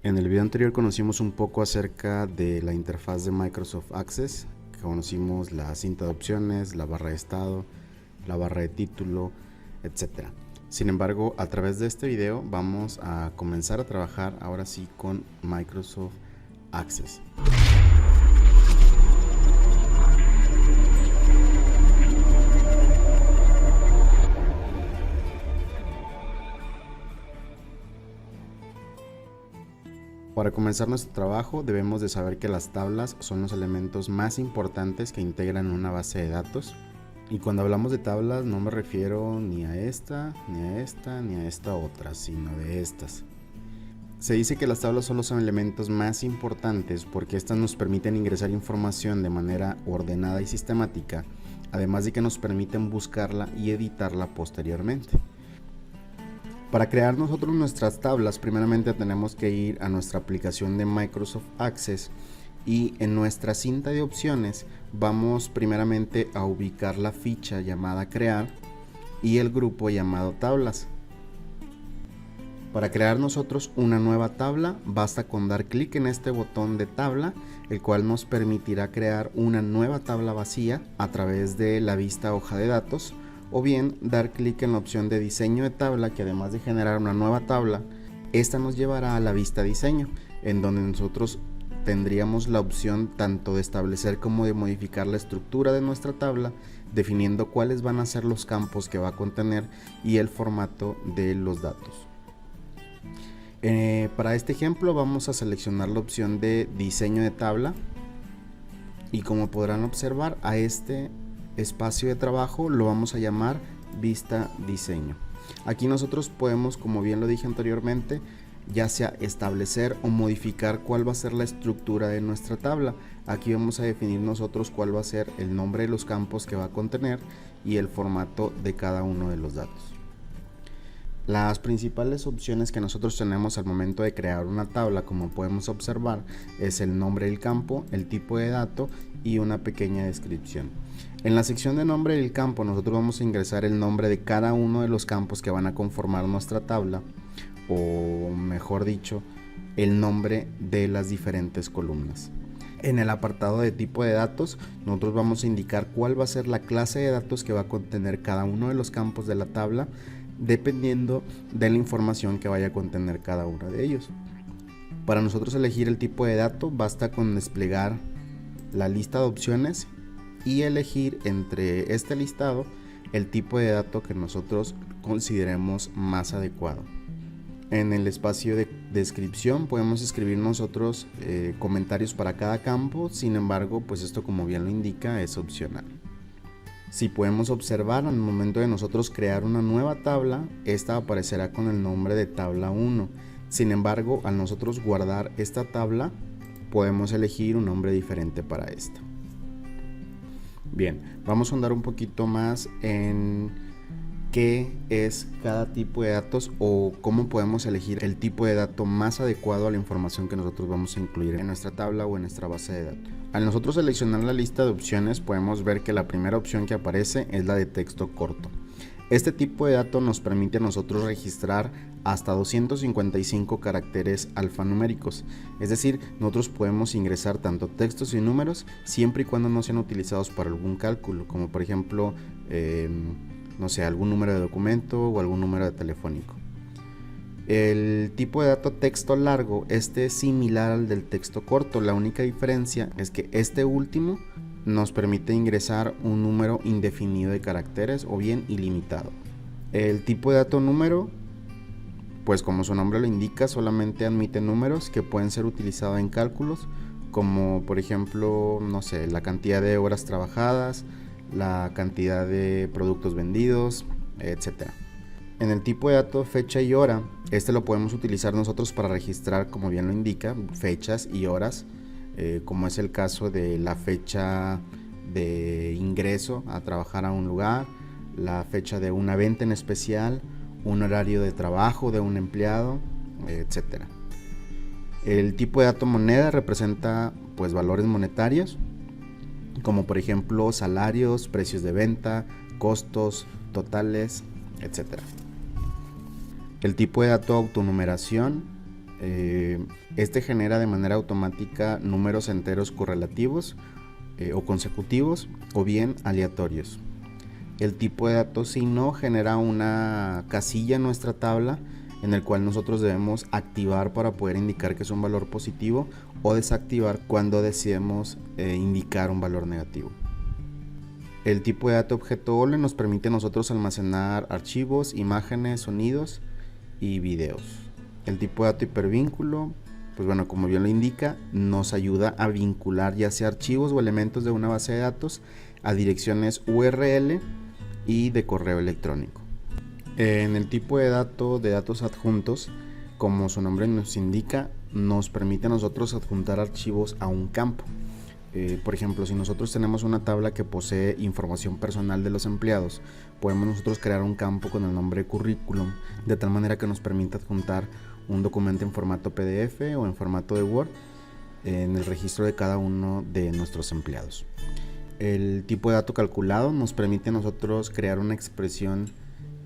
En el video anterior conocimos un poco acerca de la interfaz de Microsoft Access. Conocimos la cinta de opciones, la barra de estado, la barra de título, etc. Sin embargo, a través de este video vamos a comenzar a trabajar ahora sí con Microsoft Access. Para comenzar nuestro trabajo debemos de saber que las tablas son los elementos más importantes que integran una base de datos. Y cuando hablamos de tablas no me refiero ni a esta, ni a esta, ni a esta otra, sino de estas. Se dice que las tablas son los elementos más importantes porque estas nos permiten ingresar información de manera ordenada y sistemática, además de que nos permiten buscarla y editarla posteriormente. Para crear nosotros nuestras tablas, primeramente tenemos que ir a nuestra aplicación de Microsoft Access y en nuestra cinta de opciones vamos primeramente a ubicar la ficha llamada crear y el grupo llamado tablas. Para crear nosotros una nueva tabla basta con dar clic en este botón de tabla, el cual nos permitirá crear una nueva tabla vacía a través de la vista hoja de datos, o bien dar clic en la opción de diseño de tabla, que además de generar una nueva tabla, esta nos llevará a la vista diseño, en donde nosotros tendríamos la opción tanto de establecer como de modificar la estructura de nuestra tabla, definiendo cuáles van a ser los campos que va a contener y el formato de los datos. Para este ejemplo vamos a seleccionar la opción de diseño de tabla y como podrán observar, a este espacio de trabajo lo vamos a llamar vista diseño. Aquí nosotros podemos, como bien lo dije anteriormente, ya sea establecer o modificar cuál va a ser la estructura de nuestra tabla. Aquí vamos a definir nosotros cuál va a ser el nombre de los campos que va a contener y el formato de cada uno de los datos. Las principales opciones que nosotros tenemos al momento de crear una tabla, como podemos observar, es el nombre del campo, el tipo de dato y una pequeña descripción. En la sección de nombre del campo nosotros vamos a ingresar el nombre de cada uno de los campos que van a conformar nuestra tabla, o mejor dicho, el nombre de las diferentes columnas. En el apartado de tipo de datos nosotros vamos a indicar cuál va a ser la clase de datos que va a contener cada uno de los campos de la tabla, dependiendo de la información que vaya a contener cada uno de ellos. Para nosotros elegir el tipo de dato basta con desplegar la lista de opciones y elegir entre este listado el tipo de dato que nosotros consideremos más adecuado. En el espacio de descripción podemos escribir nosotros comentarios para cada campo, sin embargo, pues esto, como bien lo indica, es opcional. Si podemos observar, al momento de nosotros crear una nueva tabla, esta aparecerá con el nombre de tabla 1. Sin embargo, al nosotros guardar esta tabla, podemos elegir un nombre diferente para esta. Bien, vamos a andar un poquito más en qué es cada tipo de datos o cómo podemos elegir el tipo de dato más adecuado a la información que nosotros vamos a incluir en nuestra tabla o en nuestra base de datos. Al nosotros seleccionar la lista de opciones podemos ver que la primera opción que aparece es la de texto corto. Este tipo de dato nos permite a nosotros registrar hasta 255 caracteres alfanuméricos, es decir, nosotros podemos ingresar tanto textos y números siempre y cuando no sean utilizados para algún cálculo, como por ejemplo no sé, algún número de documento o algún número de telefónico. El tipo de dato texto largo, este es similar al del texto corto, la única diferencia es que este último nos permite ingresar un número indefinido de caracteres o bien ilimitado. El tipo de dato número, pues como su nombre lo indica, solamente admite números que pueden ser utilizados en cálculos, como por ejemplo, no sé, la cantidad de horas trabajadas, la cantidad de productos vendidos, etc. En el tipo de dato fecha y hora, este lo podemos utilizar nosotros para registrar, como bien lo indica, fechas y horas, como es el caso de la fecha de ingreso a trabajar a un lugar, la fecha de una venta en especial, un horario de trabajo de un empleado, etc. El tipo de dato moneda representa pues valores monetarios, como por ejemplo salarios, precios de venta, costos totales, etc. El tipo de dato autonumeración Este genera de manera automática números enteros correlativos o consecutivos o bien aleatorios. El tipo de dato signo genera una casilla en nuestra tabla en el cual nosotros debemos activar para poder indicar que es un valor positivo o desactivar cuando decidimos indicar un valor negativo. El tipo de dato objeto OLE nos permite a nosotros almacenar archivos, imágenes, sonidos y videos. El tipo de dato hipervínculo, pues bueno, como bien lo indica, nos ayuda a vincular ya sea archivos o elementos de una base de datos a direcciones URL y de correo electrónico. En el tipo de datos adjuntos, como su nombre nos indica, nos permite a nosotros adjuntar archivos a un campo. Por ejemplo, si nosotros tenemos una tabla que posee información personal de los empleados, podemos nosotros crear un campo con el nombre currículum, de tal manera que nos permita adjuntar un documento en formato PDF o en formato de Word en el registro de cada uno de nuestros empleados. El tipo de dato calculado nos permite a nosotros crear una expresión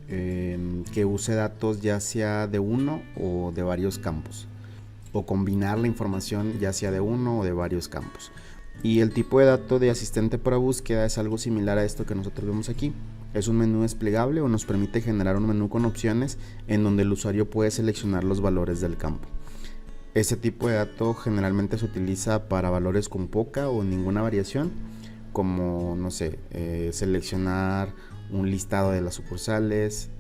que use datos ya sea de uno o de varios campos, o combinar la información ya sea de uno o de varios campos. Y el tipo de dato de asistente para búsqueda es algo similar a esto que nosotros vemos aquí. Es un menú desplegable o nos permite generar un menú con opciones en donde el usuario puede seleccionar los valores del campo. Este tipo de dato generalmente se utiliza para valores con poca o ninguna variación, como, no sé, seleccionar un listado de las sucursales,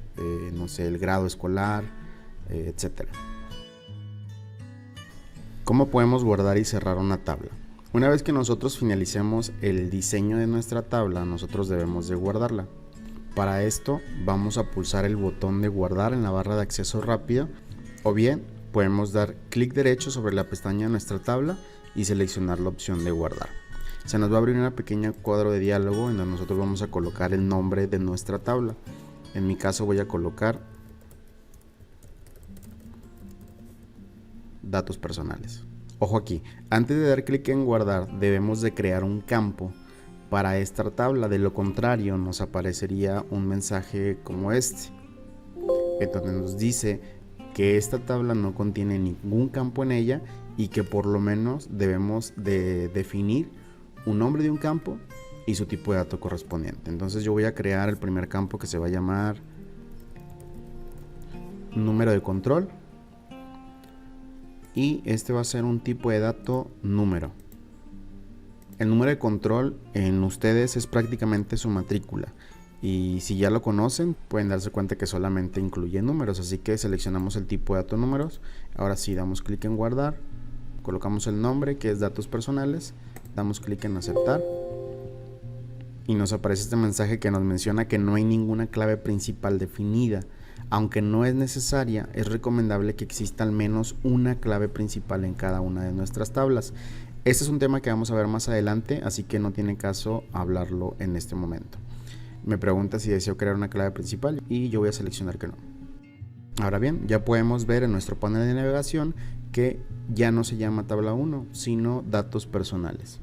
no sé, el grado escolar, etc. ¿Cómo podemos guardar y cerrar una tabla? Una vez que nosotros finalicemos el diseño de nuestra tabla, nosotros debemos de guardarla. Para esto vamos a pulsar el botón de guardar en la barra de acceso rápido, o bien podemos dar clic derecho sobre la pestaña de nuestra tabla y seleccionar la opción de guardar. Se nos va a abrir una pequeña cuadro de diálogo en donde nosotros vamos a colocar el nombre de nuestra tabla. En mi caso voy a colocar datos personales. Ojo aquí, antes de dar clic en guardar debemos de crear un campo para esta tabla, de lo contrario nos aparecería un mensaje como este, en donde nos dice que esta tabla no contiene ningún campo en ella y que por lo menos debemos de definir un nombre de un campo y su tipo de dato correspondiente. Entonces yo voy a crear el primer campo que se va a llamar número de control. Y este va a ser un tipo de dato número. El número de control en ustedes es prácticamente su matrícula. Y si ya lo conocen, pueden darse cuenta que solamente incluye números. Así que seleccionamos el tipo de dato números. Ahora sí, damos clic en guardar. Colocamos el nombre, que es datos personales. Damos clic en aceptar. Y nos aparece este mensaje que nos menciona que no hay ninguna clave principal definida. Aunque no es necesaria, es recomendable que exista al menos una clave principal en cada una de nuestras tablas. Este es un tema que vamos a ver más adelante, así que no tiene caso hablarlo en este momento. Me pregunta si deseo crear una clave principal y yo voy a seleccionar que no. Ahora bien, ya podemos ver en nuestro panel de navegación que ya no se llama tabla 1, sino datos personales.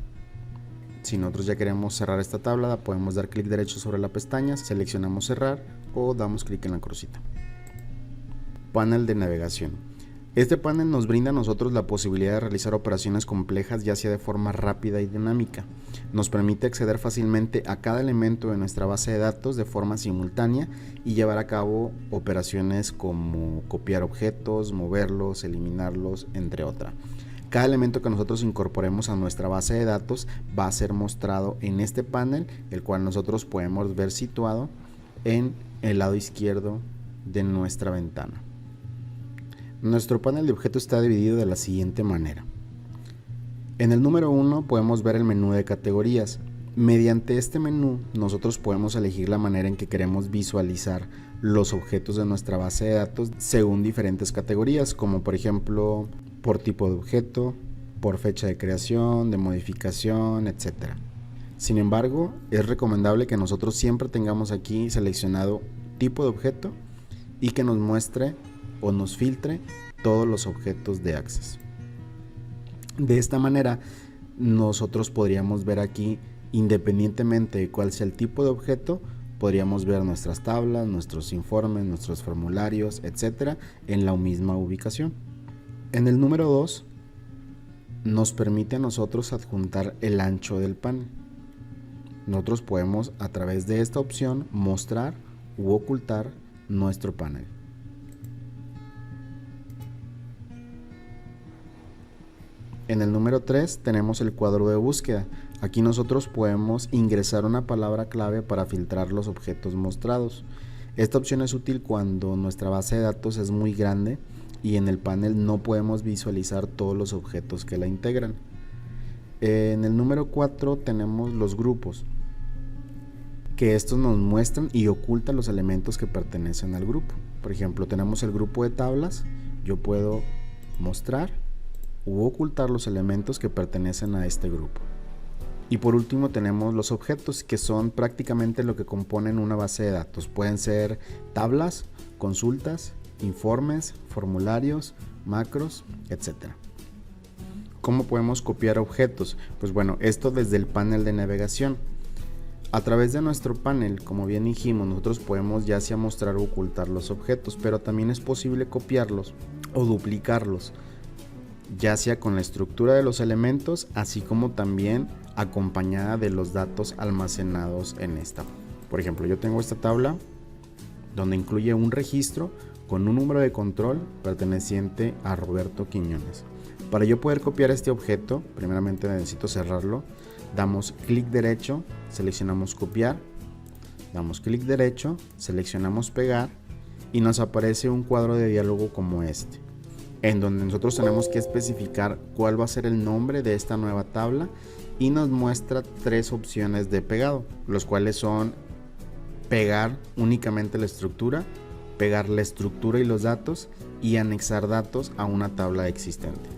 Si nosotros ya queremos cerrar esta tabla, podemos dar clic derecho sobre la pestaña, seleccionamos cerrar o damos clic en la crucita. Panel de navegación. Este panel nos brinda a nosotros la posibilidad de realizar operaciones complejas ya sea de forma rápida y dinámica. Nos permite acceder fácilmente a cada elemento de nuestra base de datos de forma simultánea y llevar a cabo operaciones como copiar objetos, moverlos, eliminarlos, entre otras. Cada elemento que nosotros incorporemos a nuestra base de datos va a ser mostrado en este panel, el cual nosotros podemos ver situado en el lado izquierdo de nuestra ventana. Nuestro panel de objetos está dividido de la siguiente manera. En el número 1 podemos ver el menú de categorías. Mediante este menú nosotros podemos elegir la manera en que queremos visualizar los objetos de nuestra base de datos según diferentes categorías, como por ejemplo por tipo de objeto, por fecha de creación, de modificación, etc. Sin embargo, es recomendable que nosotros siempre tengamos aquí seleccionado tipo de objeto y que nos muestre o nos filtre todos los objetos de Access. De esta manera, nosotros podríamos ver aquí, independientemente de cuál sea el tipo de objeto, podríamos ver nuestras tablas, nuestros informes, nuestros formularios, etcétera, en la misma ubicación. En el número 2 nos permite a nosotros adjuntar el ancho del panel. Nosotros podemos a través de esta opción mostrar u ocultar nuestro panel. En el número 3 tenemos el cuadro de búsqueda. Aquí nosotros podemos ingresar una palabra clave para filtrar los objetos mostrados. Esta opción es útil cuando nuestra base de datos es muy grande y en el panel no podemos visualizar todos los objetos que la integran. En el número 4 tenemos los grupos, que estos nos muestran y ocultan los elementos que pertenecen al grupo. Por ejemplo, tenemos el grupo de tablas. Yo puedo mostrar u ocultar los elementos que pertenecen a este grupo. Y por último tenemos los objetos, que son prácticamente lo que componen una base de datos. Pueden ser tablas, consultas, informes, formularios, macros, etc. ¿Cómo podemos copiar objetos? Pues bueno, esto desde el panel de navegación. A través de nuestro panel, como bien dijimos, nosotros podemos ya sea mostrar o ocultar los objetos, pero también es posible copiarlos o duplicarlos, ya sea con la estructura de los elementos, así como también acompañada de los datos almacenados en esta. Por ejemplo, yo tengo esta tabla donde incluye un registro con un número de control perteneciente a Roberto Quiñones. Para yo poder copiar este objeto, primeramente necesito cerrarlo. Damos clic derecho, seleccionamos copiar, damos clic derecho, seleccionamos pegar y nos aparece un cuadro de diálogo como este, en donde nosotros tenemos que especificar cuál va a ser el nombre de esta nueva tabla y nos muestra 3 opciones de pegado, los cuales son pegar únicamente la estructura, pegar la estructura y los datos y anexar datos a una tabla existente.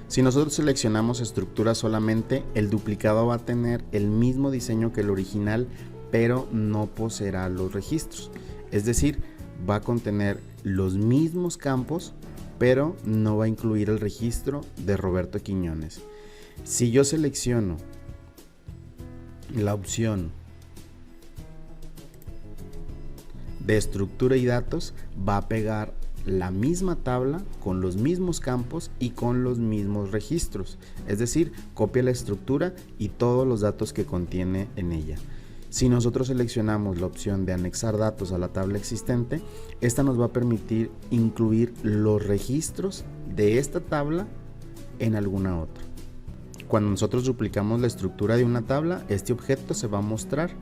Si nosotros seleccionamos estructura solamente, el duplicado va a tener el mismo diseño que el original, pero no poseerá los registros. Es decir, va a contener los mismos campos, pero no va a incluir el registro de Roberto Quiñones. Si yo selecciono la opción de estructura y datos, va a pegar la misma tabla con los mismos campos y con los mismos registros. Es decir, copia la estructura y todos los datos que contiene en ella. Si nosotros seleccionamos la opción de anexar datos a la tabla existente, esta nos va a permitir incluir los registros de esta tabla en alguna otra. Cuando nosotros duplicamos la estructura de una tabla, este objeto se va a mostrar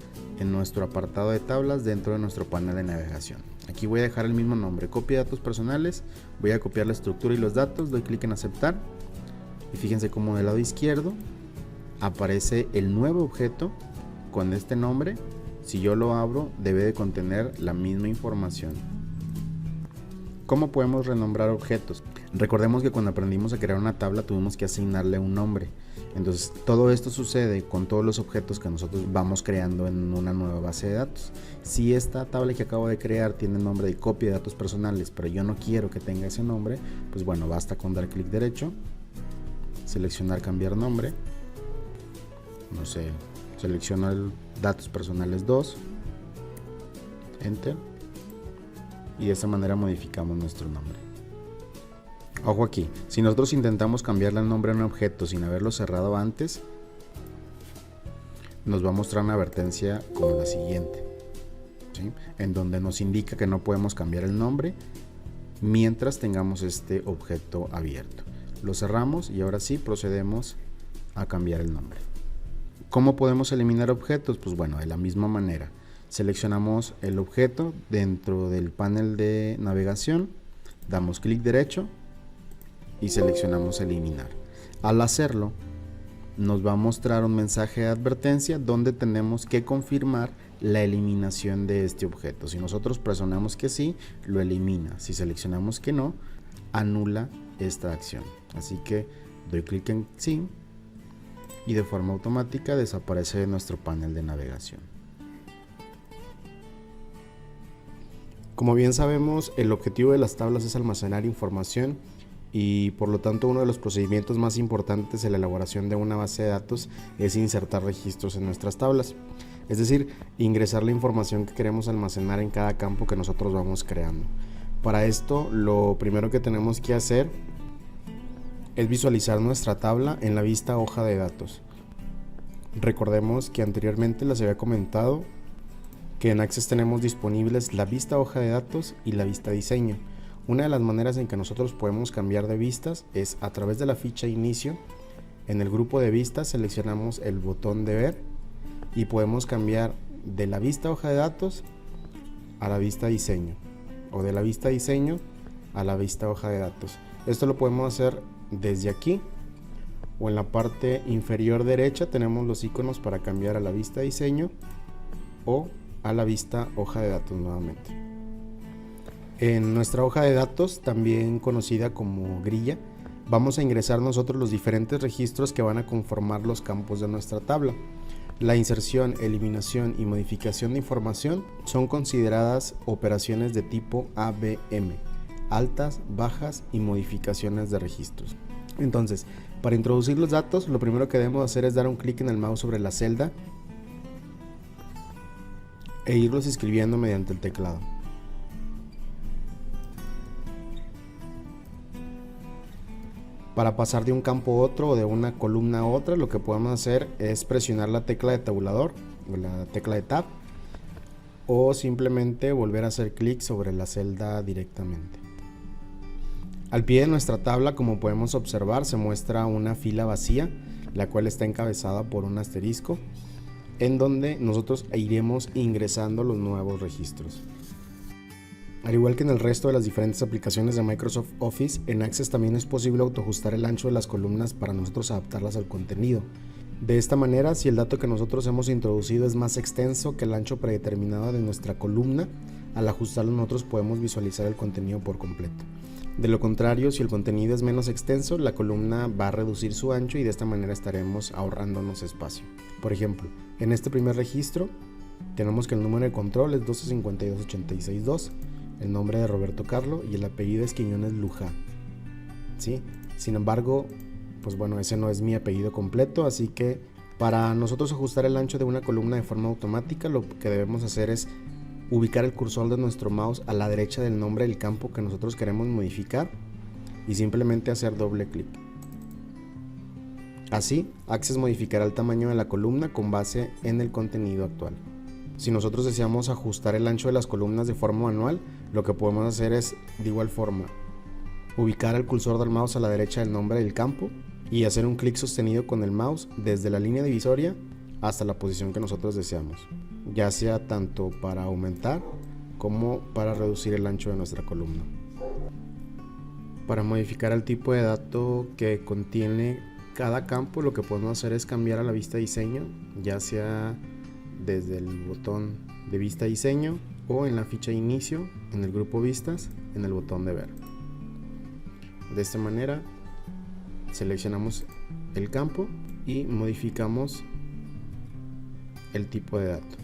en nuestro apartado de tablas dentro de nuestro panel de navegación. Aquí voy a dejar el mismo nombre, copia de datos personales, voy a copiar la estructura y los datos, doy clic en aceptar y fíjense cómo del lado izquierdo aparece el nuevo objeto con este nombre. Si yo lo abro, debe de contener la misma información. ¿Cómo podemos renombrar objetos? Recordemos que cuando aprendimos a crear una tabla tuvimos que asignarle un nombre. Entonces todo esto sucede con todos los objetos que nosotros vamos creando en una nueva base de datos. Si esta tabla que acabo de crear tiene el nombre de copia de datos personales, pero yo no quiero que tenga ese nombre, pues bueno, basta con dar clic derecho, seleccionar cambiar nombre, no sé, selecciono el datos personales 2, enter, y de esta manera modificamos nuestro nombre. Ojo aquí, si nosotros intentamos cambiarle el nombre a un objeto sin haberlo cerrado antes, nos va a mostrar una advertencia como la siguiente, ¿sí? En donde nos indica que no podemos cambiar el nombre mientras tengamos este objeto abierto. Lo cerramos y ahora sí procedemos a cambiar el nombre. ¿Cómo podemos eliminar objetos? Pues bueno, de la misma manera. Seleccionamos el objeto dentro del panel de navegación, damos clic derecho y seleccionamos eliminar. Al hacerlo, nos va a mostrar un mensaje de advertencia donde tenemos que confirmar la eliminación de este objeto. Si nosotros presionamos que sí, lo elimina. Si seleccionamos que no, anula esta acción. Así que doy clic en sí y de forma automática desaparece de nuestro panel de navegación. Como bien sabemos, el objetivo de las tablas es almacenar información y por lo tanto uno de los procedimientos más importantes en la elaboración de una base de datos es insertar registros en nuestras tablas, es decir, ingresar la información que queremos almacenar en cada campo que nosotros vamos creando. Para esto, lo primero que tenemos que hacer es visualizar nuestra tabla en la vista hoja de datos. Recordemos que anteriormente les había comentado que en Access tenemos disponibles la vista hoja de datos y la vista diseño. Una de las maneras en que nosotros podemos cambiar de vistas es a través de la ficha inicio. En el grupo de vistas seleccionamos el botón de ver y podemos cambiar de la vista hoja de datos a la vista diseño o de la vista diseño a la vista hoja de datos. Esto lo podemos hacer desde aquí o en la parte inferior derecha tenemos los iconos para cambiar a la vista diseño o a la vista hoja de datos nuevamente. En nuestra hoja de datos, también conocida como grilla, vamos a ingresar nosotros los diferentes registros que van a conformar los campos de nuestra tabla. La inserción, eliminación y modificación de información son consideradas operaciones de tipo ABM, altas, bajas y modificaciones de registros. Entonces, para introducir los datos, lo primero que debemos hacer es dar un clic en el mouse sobre la celda e irlos escribiendo mediante el teclado. Para pasar de un campo a otro o de una columna a otra, lo que podemos hacer es presionar la tecla de tabulador o la tecla de Tab o simplemente volver a hacer clic sobre la celda directamente. Al pie de nuestra tabla, como podemos observar, se muestra una fila vacía, la cual está encabezada por un asterisco, en donde nosotros iremos ingresando los nuevos registros. Al igual que en el resto de las diferentes aplicaciones de Microsoft Office, en Access también es posible autoajustar el ancho de las columnas para nosotros adaptarlas al contenido. De esta manera, si el dato que nosotros hemos introducido es más extenso que el ancho predeterminado de nuestra columna, al ajustarlo nosotros podemos visualizar el contenido por completo. De lo contrario, si el contenido es menos extenso, la columna va a reducir su ancho y de esta manera estaremos ahorrándonos espacio. Por ejemplo, en este primer registro tenemos que el número de control es 12528662, el nombre de Roberto Carlo y el apellido es Quiñones Lujá, ¿sí? Sin embargo, pues bueno, ese no es mi apellido completo, así que para nosotros ajustar el ancho de una columna de forma automática, lo que debemos hacer es ubicar el cursor de nuestro mouse a la derecha del nombre del campo que nosotros queremos modificar y simplemente hacer doble clic. Así, Access modificará el tamaño de la columna con base en el contenido actual. Si nosotros deseamos ajustar el ancho de las columnas de forma manual, lo que podemos hacer es, de igual forma, ubicar el cursor del mouse a la derecha del nombre del campo y hacer un clic sostenido con el mouse desde la línea divisoria hasta la posición que nosotros deseamos, ya sea tanto para aumentar como para reducir el ancho de nuestra columna. Para modificar el tipo de dato que contiene cada campo, lo que podemos hacer es cambiar a la vista diseño, ya sea desde el botón de vista diseño o en la ficha inicio, en el grupo vistas, en el botón de ver. De esta manera seleccionamos el campo y modificamos el tipo de dato.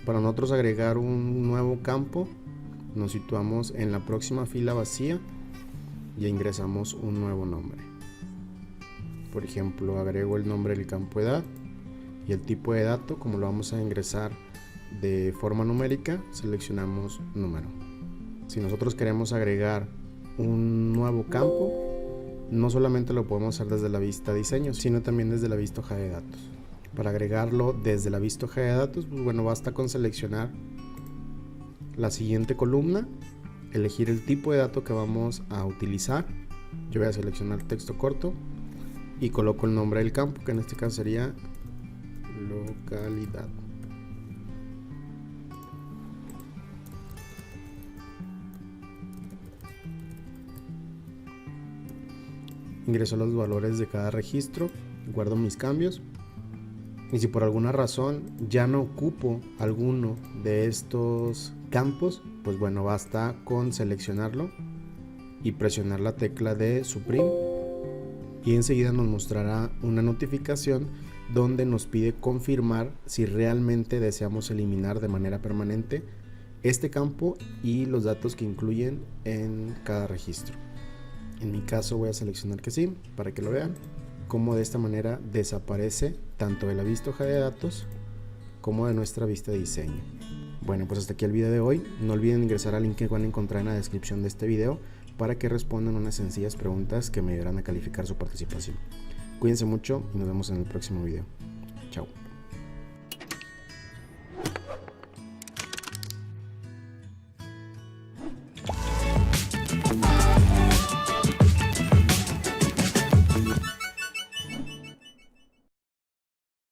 Para nosotros agregar un nuevo campo, nos situamos en la próxima fila vacía y ingresamos un nuevo nombre. Por ejemplo, agrego el nombre del campo edad y el tipo de dato, como lo vamos a ingresar de forma numérica, seleccionamos número. Si nosotros queremos agregar un nuevo campo, no solamente lo podemos hacer desde la vista diseño, sino también desde la vista hoja de datos. Para agregarlo desde la vista hoja de datos, pues bueno, basta con seleccionar la siguiente columna, elegir el tipo de dato que vamos a utilizar. Yo voy a seleccionar texto corto y coloco el nombre del campo, que en este caso sería localidad. Ingreso los valores de cada registro, guardo mis cambios y si por alguna razón ya no ocupo alguno de estos campos, pues bueno, basta con seleccionarlo y presionar la tecla de suprimir y enseguida nos mostrará una notificación donde nos pide confirmar si realmente deseamos eliminar de manera permanente este campo y los datos que incluyen en cada registro. En mi caso voy a seleccionar que sí, para que lo vean, como de esta manera desaparece tanto de la vista hoja de datos como de nuestra vista de diseño. Bueno, pues hasta aquí el video de hoy. No olviden ingresar al link que van a encontrar en la descripción de este video para que respondan unas sencillas preguntas que me ayudarán a calificar su participación. Cuídense mucho y nos vemos en el próximo video. Chao.